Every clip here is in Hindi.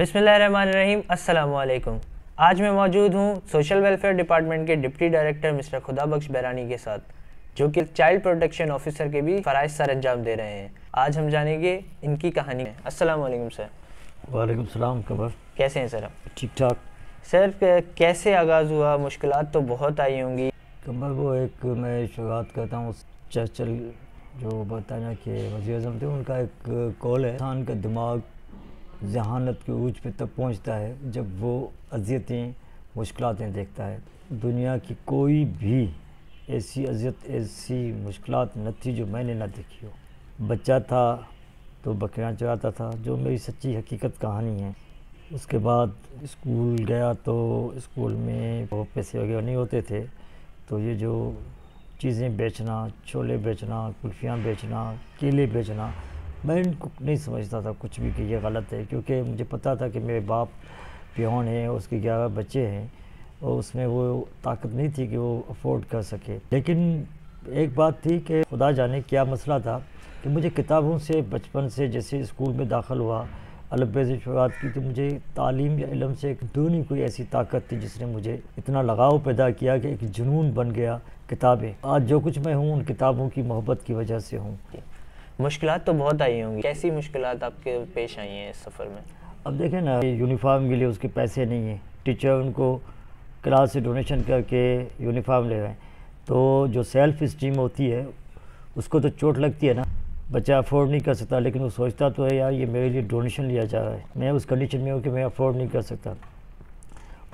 बिस्मिल्लाहिर्रहमानिर्रहीम। अस्सलाम वालेकुम। आज मैं मौजूद हूँ सोशल वेलफेयर डिपार्टमेंट के deputy director mister Khudabakhsh Barauni के साथ, जो कि चाइल्ड प्रोटेक्शन ऑफिसर के भी फ़राइज़ सर अंजाम दे रहे हैं। आज हम जानेंगे इनकी कहानी। अस्सलाम वालेकुम सर। वालेकुम सलाम। कमर, कैसे हैं सर आप? ठीक ठाक। सर कैसे आगाज़ हुआ? मुश्किलात तो बहुत आई होंगी। कमर, वो एक मैं शुरुआत करता हूँ चर्चिल जो बताना कि वज़ीर-ए-आज़म थे, उनका एक कॉल है, इंसान का दिमाग जहानत के ऊँच पे तब पहुँचता है जब वो अज़ियतें मुश्किलातें देखता है। दुनिया की कोई भी ऐसी अज़ियत, ऐसी मुश्किलात न थी जो मैंने ना देखी हो। बच्चा था तो बकरियाँ चराता था, जो मेरी सच्ची हकीकत कहानी है। उसके बाद स्कूल गया तो स्कूल में वो पैसे वगैरह नहीं होते थे, तो ये जो चीज़ें बेचना, छोले बेचना, कुल्फ़ियाँ बेचना, केले बेचना, मैं इनको नहीं समझता था कुछ भी कि ये गलत है, क्योंकि मुझे पता था कि मेरे बाप पियोन है, उसके 11 बच्चे हैं और उसमें वो ताकत नहीं थी कि वो अफोर्ड कर सके। लेकिन एक बात थी कि खुदा जाने क्या मसला था कि मुझे किताबों से बचपन से, जैसे स्कूल में दाखिल हुआ, अलफ़बे से शुरुआत की, तो मुझे तालीम या इल्म से दूनी कोई ऐसी ताकत थी जिसने मुझे इतना लगाव पैदा किया कि एक जुनून बन गया किताबें। आज जो कुछ मैं हूँ उन किताबों की मोहब्बत की वजह से हूँ। मुश्किलात तो बहुत आई होंगी, कैसी मुश्किलात आपके पेश आई हैं इस सफ़र में? अब देखें ना, यूनिफॉर्म के लिए उसके पैसे नहीं हैं, टीचर उनको क्लास से डोनेशन करके यूनिफॉर्म ले रहे हैं, तो जो सेल्फ़ इस्टीम होती है उसको तो चोट लगती है ना। बच्चा अफोर्ड नहीं कर सकता, लेकिन वो सोचता तो है यार ये मेरे लिए डोनेशन लिया जा रहा है, मैं उस कंडीशन में हूँ कि मैं अफोर्ड नहीं कर सकता।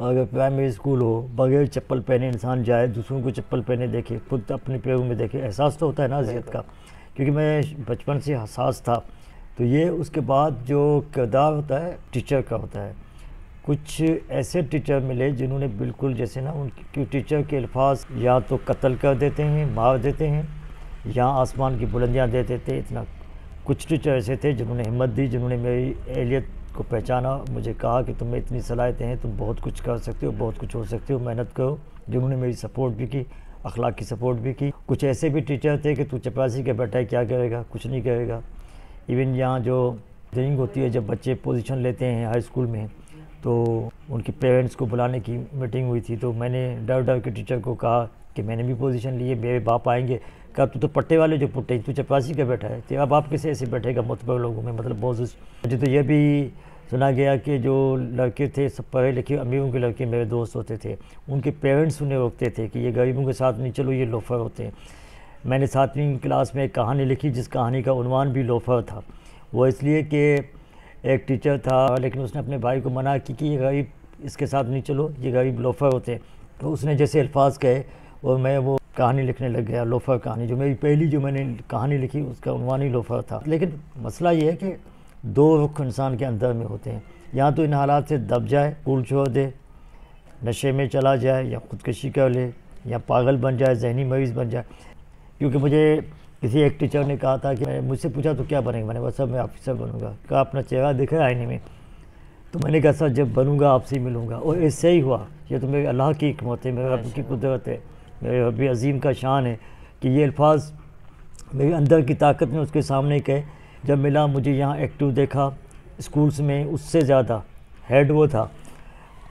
और अगर प्राइमरी स्कूल हो, बगैर चप्पल पहने इंसान जाए, दूसरों को चप्पल पहने देखे, खुद अपने पैरों में देखे, एहसास तो होता है ना अज़ियत का, क्योंकि मैं बचपन से हसास था। तो ये उसके बाद जो किरदार होता है टीचर का होता है। कुछ ऐसे टीचर मिले जिन्होंने बिल्कुल जैसे ना, उनकी टीचर के अल्फाज या तो कत्ल कर देते हैं, मार देते हैं, या आसमान की बुलंदियाँ दे देते हैं, इतना। कुछ टीचर ऐसे थे जिन्होंने हिम्मत दी, जिन्होंने मेरी एहलियत को पहचाना, मुझे कहा कि तुम्हें इतनी सलाहियतें हैं, तुम बहुत कुछ कर सकते हो, बहुत कुछ हो सकते हो, मेहनत करो। जिन्होंने मेरी सपोर्ट भी की, अखलाक की सपोर्ट भी की। कुछ ऐसे भी टीचर थे कि तू चपरासी के बैठा है, क्या करेगा, कुछ नहीं करेगा। इवन यहाँ जो ट्रेनिंग होती है, जब बच्चे पोजीशन लेते हैं हाई स्कूल में, तो उनके पेरेंट्स को बुलाने की मीटिंग हुई थी, तो मैंने डर डर के टीचर को कहा कि मैंने भी पोजीशन ली है, मेरे बाप आएंगे। कहा तू तो पट्टे वाले जो पुट्टे, तू चपरासी का बैठा है, तेरा बाप कैसे ऐसे बैठेगा मुतबर लोगों में, मतलब बहुत। मुझे तो यह भी सुना गया कि जो लड़के थे सब पढ़े लिखे अमीरों के लड़के मेरे दोस्त होते थे, उनके पेरेंट्स उन्हें रोकते थे कि ये गरीबों के साथ नहीं चलो, ये लोफर होते हैं। मैंने 7वीं क्लास में एक कहानी लिखी जिस कहानी का उन्वान भी लोफर था। वो इसलिए कि एक टीचर था, लेकिन उसने अपने भाई को मना की कि ये गरीब इसके साथ नहीं चलो, ये गरीब लोफर होते हैं। तो उसने जैसे अल्फाज कहे और मैं वो कहानी लिखने लग गया, लोफर कहानी। जो मेरी पहली जो मैंने कहानी लिखी उसका उन्वान ही लोफर था। लेकिन मसला ये है कि दो रुख इंसान के अंदर में होते हैं, या तो इन हालात से दब जाए, स्कूल छोड़ दे, नशे में चला जाए, या ख़ुदकशी कर ले, या पागल बन जाए, जहनी मरीज़ बन जाए। क्योंकि मुझे किसी एक टीचर ने कहा था कि मुझसे पूछा तो क्या बनेगा, मैंने बस मैं ऑफिसर बनूंगा। कहा अपना चेहरा दिखा आईने में, तो मैंने कहा सर जब बनूंगा आपसे ही मिलूंगा। और इससे ही हुआ। ये तो मेरे अल्लाह की हिकमत है, मेरे रब की कुदरत है, मेरे रब अज़ीम का शान है कि ये अल्फाज मेरे अंदर की ताकत ने उसके सामने कहे। जब मिला, मुझे यहाँ एक्टिव देखा स्कूल्स में, उससे ज़्यादा हेड वो था,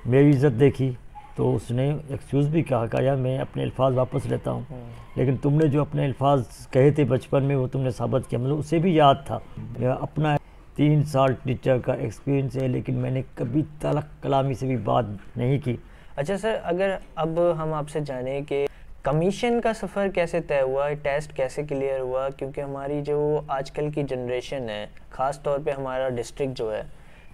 मेरी इज़्ज़त देखी, तो उसने एक्सक्यूज़ भी कहा यार मैं अपने अल्फाज वापस लेता हूँ, लेकिन तुमने जो अपने अल्फाज कहे थे बचपन में वो तुमने साबित किया। मतलब उसे भी याद था। मेरा अपना 3 साल टीचर का एक्सपीरियंस है, लेकिन मैंने कभी तलक कलामी से भी बात नहीं की। अच्छा सर, अगर अब हम आपसे जानें कि कमीशन का सफ़र कैसे तय हुआ, टेस्ट कैसे क्लियर हुआ? क्योंकि हमारी जो आजकल की जनरेशन है, ख़ास तौर पे हमारा डिस्ट्रिक्ट जो है,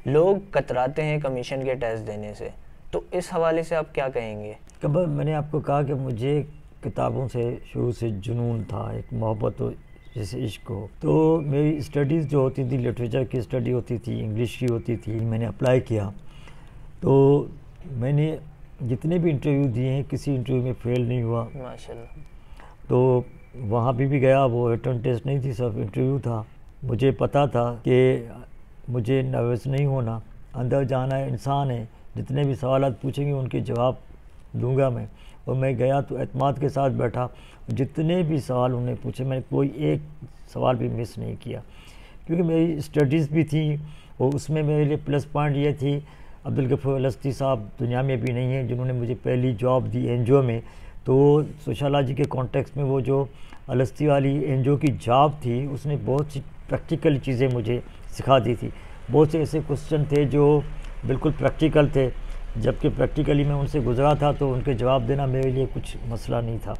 लोग कतराते हैं कमीशन के टेस्ट देने से, तो इस हवाले से आप क्या कहेंगे? कब मैंने आपको कहा कि मुझे किताबों से शुरू से जुनून था, एक मोहब्बत हो जैसे इश्क हो। तो मेरी स्टडीज़ जो होती थी, लिटरेचर की स्टडी होती थी, इंग्लिश की होती थी। मैंने अप्लाई किया, तो मैंने जितने भी इंटरव्यू दिए हैं किसी इंटरव्यू में फ़ेल नहीं हुआ माशाल्लाह। तो वहाँ भी गया, वो रिटन टेस्ट नहीं थी, सिर्फ इंटरव्यू था। मुझे पता था कि मुझे नर्वस नहीं होना, अंदर जाना है, इंसान है, जितने भी सवाल पूछेंगे उनके जवाब दूंगा मैं। और मैं गया तो एतमाद के साथ बैठा, जितने भी सवाल उन्हें पूछे मैंने कोई एक सवाल भी मिस नहीं किया। क्योंकि मेरी स्टडीज़ भी थी और उसमें मेरे लिए प्लस पॉइंट ये थी, अब्दुल गफूर अलस्ती साहब दुनिया में भी नहीं है जिन्होंने मुझे पहली जॉब दी एनजीओ में। तो सोशलॉजी के कॉन्टेक्स्ट में वो जो अलस्ती वाली एनजीओ की जॉब थी उसने बहुत सी प्रैक्टिकल चीज़ें मुझे सिखा दी थी। बहुत से ऐसे क्वेश्चन थे जो बिल्कुल प्रैक्टिकल थे, जबकि प्रैक्टिकली मैं उनसे गुजरा था तो उनके जवाब देना मेरे लिए कुछ मसला नहीं था।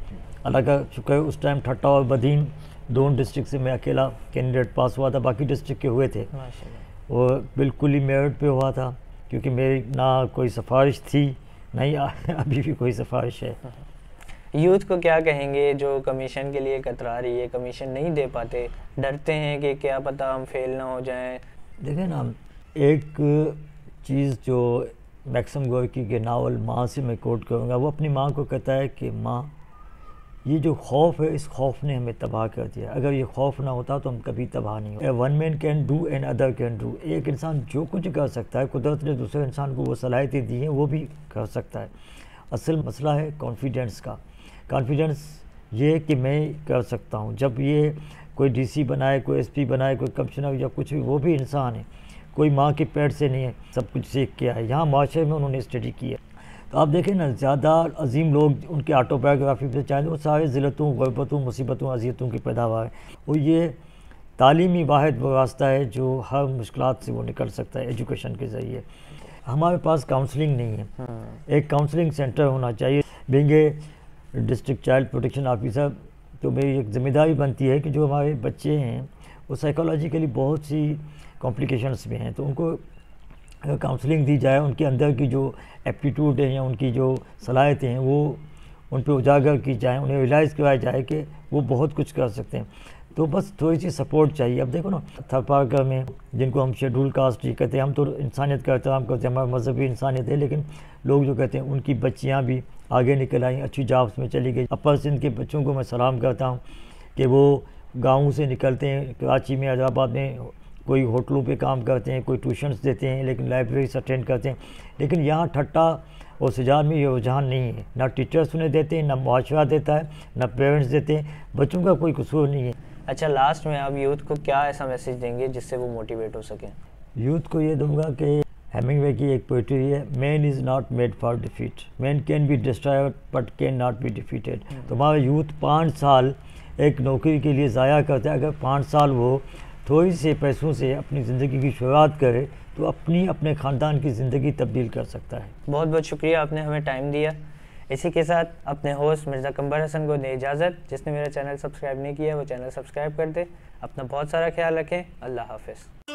अल्लाह का शुक्र है उस टाइम ठट्टा और बदीन दोनों डिस्ट्रिक्ट से मैं अकेला कैंडिडेट पास हुआ था, बाकी डिस्ट्रिक्ट के हुए थे और बिल्कुल ही मेरिट पे हुआ था, क्योंकि मेरी ना कोई सिफारिश थी नहीं अभी भी कोई सिफारिश है। यूथ को क्या कहेंगे जो कमीशन के लिए कतरा रही है, कमीशन नहीं दे पाते, डरते हैं कि क्या पता हम फेल ना हो जाएं? देखें ना, एक चीज़ जो मैक्सिम गोर्की के नावल माँ से मैं कोट करूँगा, वो अपनी माँ को कहता है कि माँ, ये जो खौफ है इस खौफ ने हमें तबाह कर दिया, अगर ये खौफ ना होता तो हम कभी तबाह नहीं होते। One man can do and other can do, एक इंसान जो कुछ कर सकता है, कुदरत ने दूसरे इंसान को वो सलाहियतें दी हैं वो भी कर सकता है। असल मसला है कॉन्फिडेंस का। कॉन्फिडेंस ये कि मैं कर सकता हूँ। जब ये कोई डीसी बनाए, कोई एसपी बनाए, कोई कमिश्नर या कुछ भी, वो भी इंसान है, कोई माँ के पेट से नहीं है, सब कुछ सीख के आए। यहाँ माशरे में उन्होंने स्टडी की है। तो आप देखें ना, ज़्यादा अजीम लोग उनके ऑटोबायोग्राफी पे चाहें वो सारे ज़िलतों, ग़ुरबतों, मुसीबतों, अज़ियतों की पैदावार है। और ये तालीमी वाहिद वो रास्ता है जो हर मुश्किलात से वो निकल सकता है एजुकेशन के ज़रिए। हमारे पास काउंसलिंग नहीं है, एक काउंसलिंग सेंटर होना चाहिए। Being a district child protection officer, तो मेरी एक ज़िम्मेदारी बनती है कि जो हमारे बच्चे हैं वो साइकोलॉजिकली बहुत सी कॉम्प्लिकेशंस में हैं, तो उनको काउंसलिंग दी जाए, उनके अंदर की जो एप्टीट्यूड है या उनकी जो सलाहियतें हैं वो उन पर उजागर की जाए, उन्हें रियलाइज़ करवाया जाए कि वो बहुत कुछ कर सकते हैं। तो बस थोड़ी सी सपोर्ट चाहिए। अब देखो ना, थरपारकर में जिनको हम शेड्यूल कास्ट ही कहते हैं, हम तो इंसानियत का एहतराम करते हैं, हमारा मजहबी इंसानियत है, लेकिन लोग जो कहते हैं उनकी बच्चियाँ भी आगे निकल आई, अच्छी जॉब्स में चली गई। अपर सिंध के बच्चों को मैं सलाम करता हूँ कि वो गाँव से निकलते हैं, कराची में, हैदराबाद में कोई होटलों पे काम करते हैं, कोई ट्यूशन्स देते हैं, लेकिन लाइब्रेरीज अटेंड करते हैं। लेकिन यहाँ ठट्टा और सुजान में ये रुझान नहीं है, ना टीचर्स उन्हें देते हैं, ना मुआशरा देता है, ना पेरेंट्स देते हैं, बच्चों का कोई कसूर नहीं है। अच्छा, लास्ट में आप यूथ को क्या ऐसा मैसेज देंगे जिससे वो मोटिवेट हो सकें? यूथ को ये दूंगा कि हेमिंगवे की एक पोइट्री है, man is not made for defeat, man can be destroyed but can not be defeated. तो हमारा यूथ 5 साल एक नौकरी के लिए ज़ाया करता है। अगर 5 साल वो थोड़ी से पैसों से अपनी ज़िंदगी की शुरुआत करे तो अपने ख़ानदान की ज़िंदगी तब्दील कर सकता है। बहुत बहुत शुक्रिया, आपने हमें टाइम दिया। इसी के साथ अपने होस्ट मिर्ज़ा कंबर हसन को दे इजाज़त। जिसने मेरा चैनल सब्सक्राइब नहीं किया वो चैनल सब्सक्राइब कर दे। अपना बहुत सारा ख्याल रखें। अल्लाह हाफ़िज़।